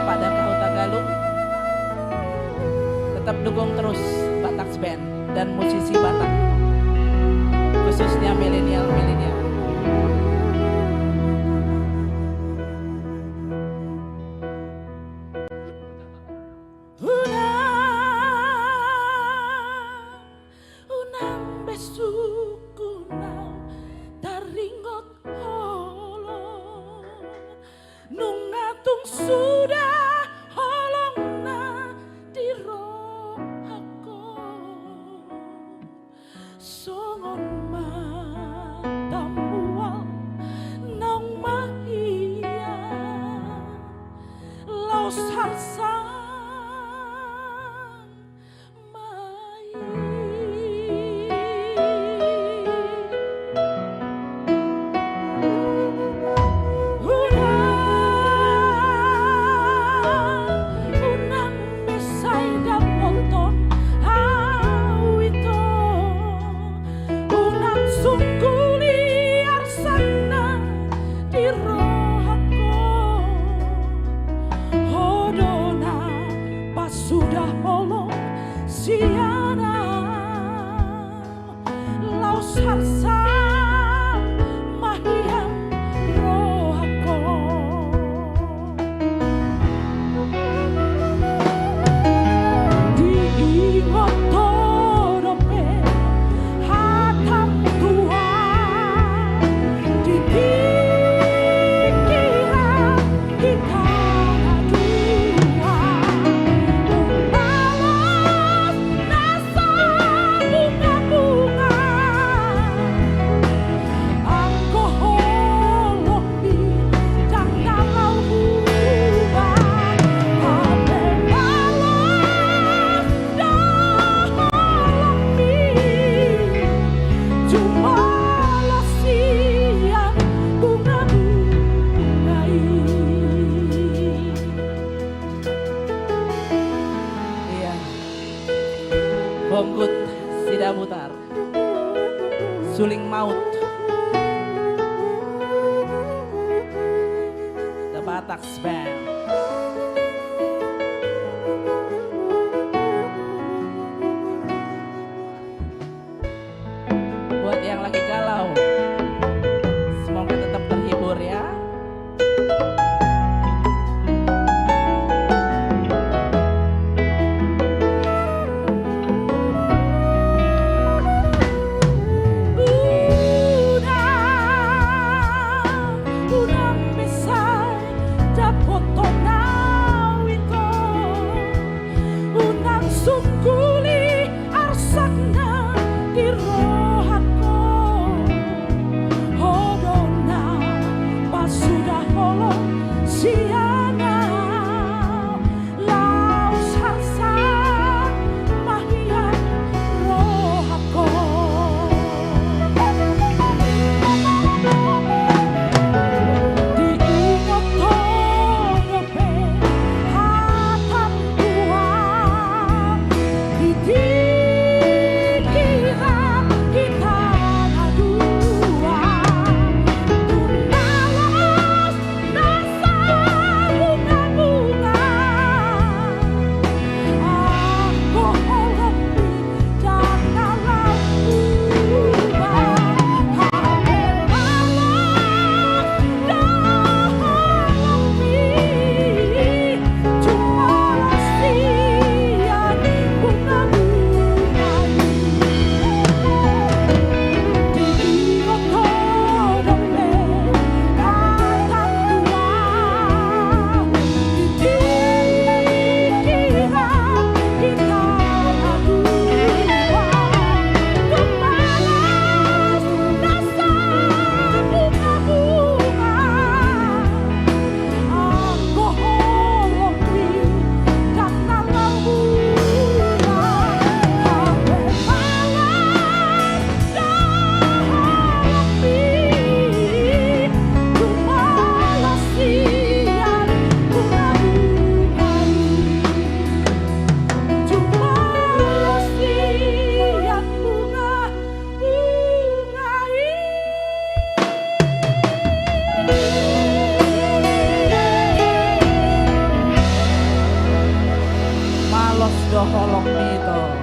Bapak dan Kau Tagalog. Tetap dukung terus Batak Band dan musisi Batak, khususnya milenial-milenial. Sudah holongna di rohako songon matamual nong mahia laos harsan sudah holong siana laos harsan mahian rohako diingot torope hatam Tuhan di pikiran kita Bongkut Sidaputar, Suling Maut, The Batak Band. Buat yang lagi galau, semoga tetap terhibur ya. Sungkuli arsakna di rohako hodona pas sudah holong siana laos harsan mahian rohako diingot torope sudah holong nito.